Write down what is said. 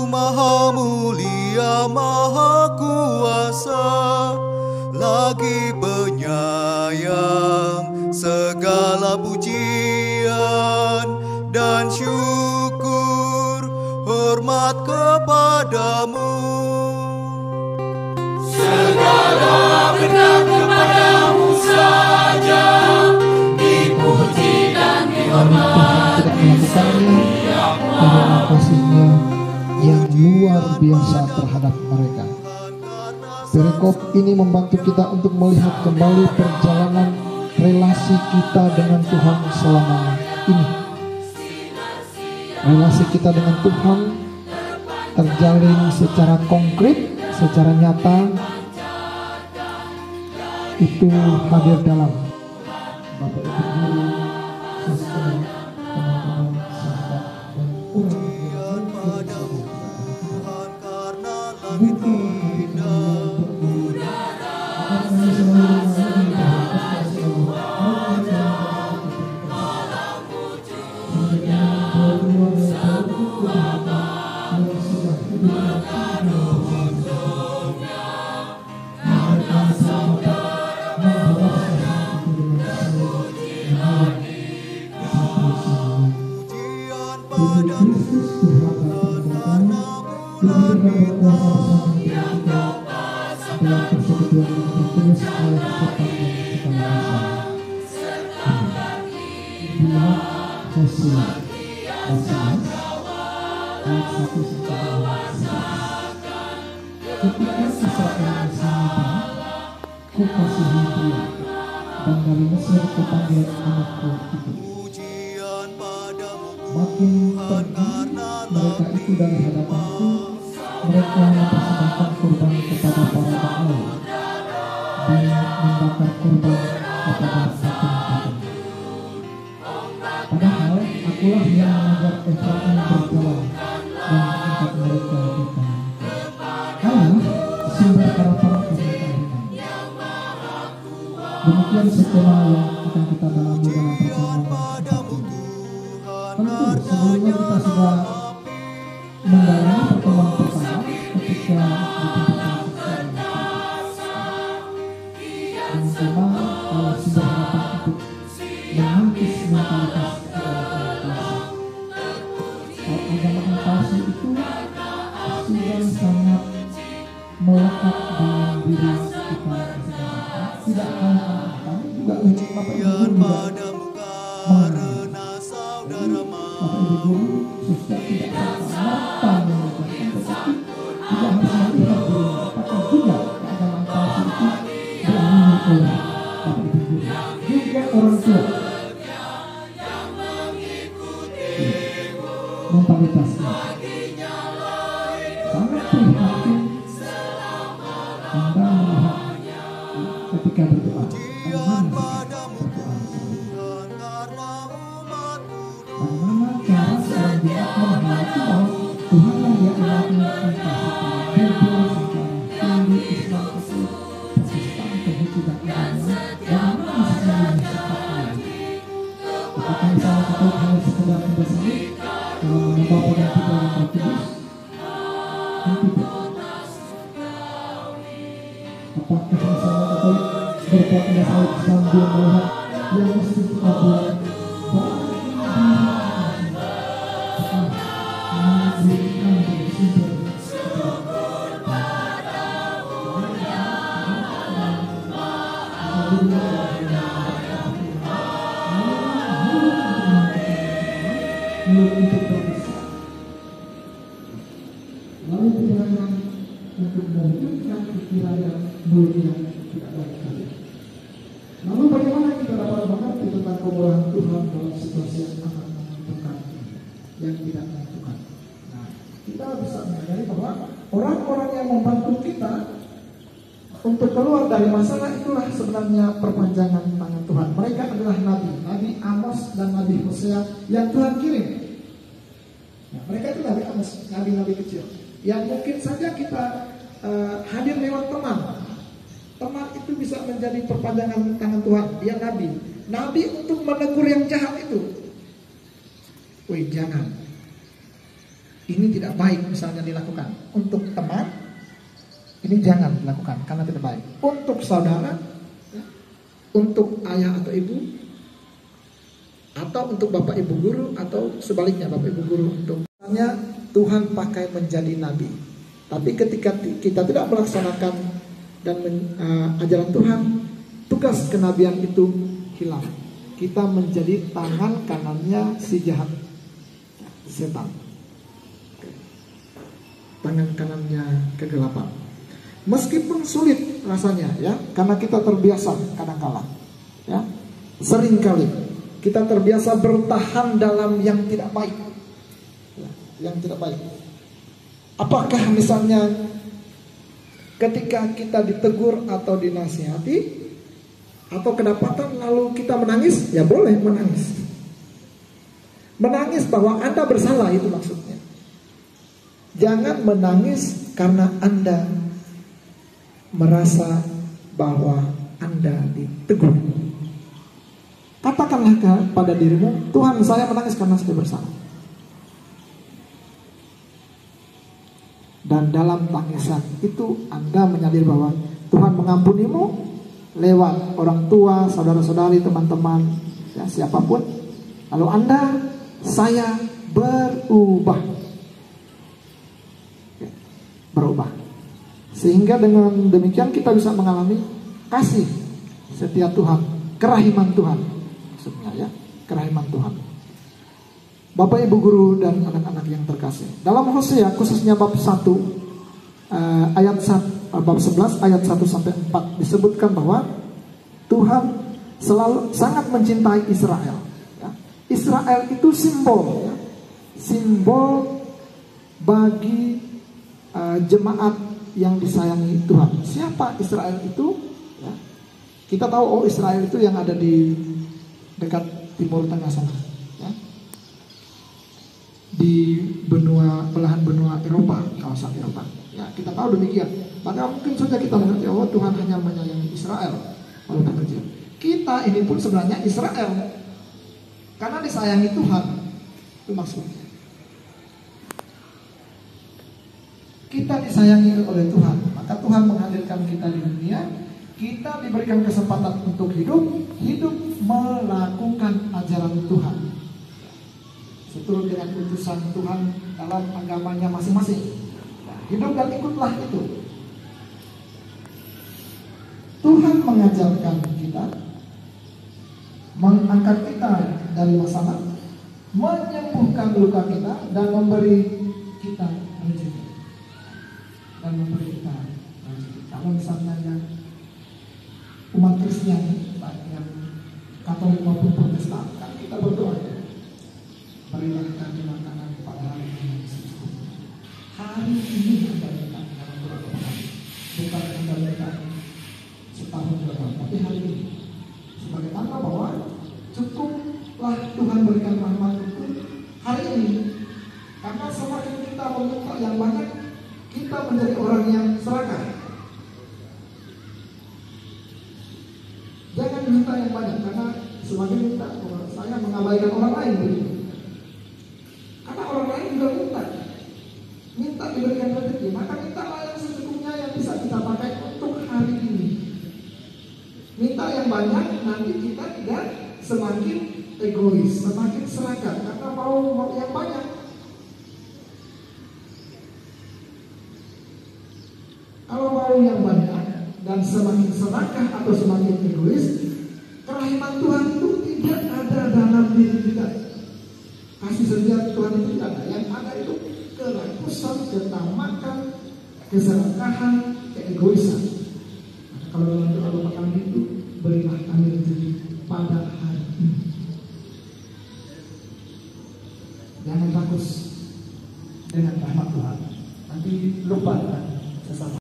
Maha mulia, maha kuasa, lagi penyayang, segala pujian dan syukur, hormat kepadamu. Segala berkat kepadamu saja, dipuji dan dihormati setiap kasih-Nya yang luar biasa terhadap mereka. Perikop ini membantu kita untuk melihat kembali perjalanan relasi kita dengan Tuhan selama ini. Relasi kita dengan Tuhan terjalin secara konkret, secara nyata, itu hadir dalam Bapak Ibu Guru, siswa, teman-teman, sahabat, dan orang-orang yang ketika Israel bersamanya, ku kasihi dia, dan dari Mesir ku panggil anakku itu. Makin pergi mereka itu dari hadapanku, mereka mempersembahkan kurban kepada para Baal dan membakar kurban kepada patung-patung. Padahal akulah yang mengajar Efraim berjalan dan mengangkat mereka di tangan. Allah sumber harapan keberkahan. Demikian skema yang akan kita dalami dalam pertemuan ini. Tentu sebelumnya kita sudah mendalami pertemuan pertama ketika ditunjukkan dengan tema Allah sumber harapan untuk menangkis mentalitas agama palsu itu sudah sangat melekat dalam diri kita masing-masing. Tidak hanya kami juga untuk Bapak Ibu Guru Bapak Ibu Guru sudah tidak serta-merta mengajarkan, tetapi juga harus melihat diri apakah juga keagamaan palsu itu diamini oleh Bapak Ibu Guru, juga orang tua. Mentalitasnya sangat prihatin Anda melihat ketika berdoa bagaimana cara seorang jemaat menghayati bahwa Tuhan yang dia alami entah secara Bible, secara Hindu, Islam, Protestan, Konghucu dan lainnya, bagaimana sesungguhnya sifatnya. Apakah misalnya kita hanya sekedar membesarkan kalau menyembah pada kita yang berkudus? Tidak. Apakah misalnya Katolik berpakaian salib sambil melihat yang mesti kita buat? Lalu tindakan untuk mewujudkan pikiran yang mulia tidak baik kali. Lalu bagaimana kita dapat mengerti tentang kemurahan Tuhan dalam situasi yang akan menentukan, yang tidak menentukan? Nah, kita bisa menyadari bahwa orang-orang yang membantu kita untuk keluar dari masalah itulah sebenarnya perpanjangan tangan Tuhan. Mereka adalah Nabi Amos dan Nabi Hosea yang Tuhan kirim. Nah, mereka itu Nabi Amos, nabi-nabi kecil yang mungkin saja kita hadir lewat teman. Teman itu bisa menjadi perpanjangan tangan Tuhan. Dia nabi untuk menegur yang jahat itu. Wih, jangan. ini tidak baik misalnya dilakukan. Untuk teman, ini jangan dilakukan karena tidak baik. Untuk saudara, ya, untuk ayah atau ibu, atau untuk bapak ibu guru, atau sebaliknya bapak ibu guru. Untuk misalnya Tuhan pakai menjadi nabi, tapi ketika kita tidak melaksanakan dan ajaran Tuhan, tugas kenabian itu hilang. Kita menjadi tangan kanannya si jahat, setan. Tangan kanannya kegelapan. Meskipun sulit rasanya, ya, karena kita terbiasa kadang-kala, ya, seringkali kita terbiasa bertahan dalam yang tidak baik, ya, yang tidak baik. Apakah misalnya ketika kita ditegur atau dinasihati atau kedapatan lalu kita menangis? Ya boleh menangis. Menangis bahwa Anda bersalah, itu maksudnya. Jangan menangis karena Anda merasa bahwa Anda ditegur. Katakanlah kepada dirimu, Tuhan, saya menangis karena saya bersalah. Dan dalam tangisan itu Anda menyadari bahwa Tuhan mengampunimu lewat orang tua, saudara-saudari, teman-teman, ya, siapapun. Lalu saya berubah. Ya, berubah. Sehingga dengan demikian kita bisa mengalami kasih setia Tuhan, kerahiman Tuhan. Maksudnya, ya, kerahiman Tuhan. Bapak ibu guru dan anak-anak yang terkasih, dalam Hosea khususnya bab 1 ayat 1, bab 11 ayat 1 sampai 4 disebutkan bahwa Tuhan selalu sangat mencintai Israel, ya. Israel itu simbol, ya, simbol bagi jemaat yang disayangi Tuhan. Siapa Israel itu? Ya. Kita tahu, Israel itu yang ada di dekat Timur Tengah sana, ya. Di belahan benua Eropa, kawasan Eropa. Ya, kita tahu demikian. Maka mungkin saja kita mengerti, Tuhan hanya menyayangi Israel walaupun kecil. Kita ini pun sebenarnya Israel, karena disayangi Tuhan. Itu maksudnya. Kita disayangi oleh Tuhan, maka Tuhan menghadirkan kita di dunia. Kita diberikan kesempatan untuk hidup melakukan ajaran Tuhan, seturut dengan utusan Tuhan dalam agamanya masing-masing. Hidup dan ikutlah itu. Tuhan mengajarkan kita, mengangkat kita dari masalah, menyembuhkan luka kita, dan memberi kita rezeki. Kalau misalnya yang umat Kristen, baik yang Katolik maupun Protestan, kan kita berdoa, berilah kami makanan pada hari ini. Hari ini Anda berikan dalam beberapa hari, bukan Anda berikan setahun depan, tapi hari ini, sebagai tanda bahwa cukuplah Tuhan berikan rahmat itu hari ini. Karena semakin kita meminta yang banyak, kita menjadi orang yang serakah. Jangan minta yang banyak, karena semakin minta, saya mengabaikan orang lain begitu. Karena orang lain juga minta diberikan rezeki, maka mintalah yang secukupnya yang bisa kita pakai untuk hari ini. Minta yang banyak, nanti kita tidak semakin egois, semakin serakah, karena mau yang banyak. Kalau mau yang banyak dan semakin serakah atau semakin egois, kerahiman Tuhan itu tidak ada dalam diri kita. Kasih setia Tuhan itu tidak ada. Yang ada itu kerakusan, ketamakan, keserakahan, keegoisan.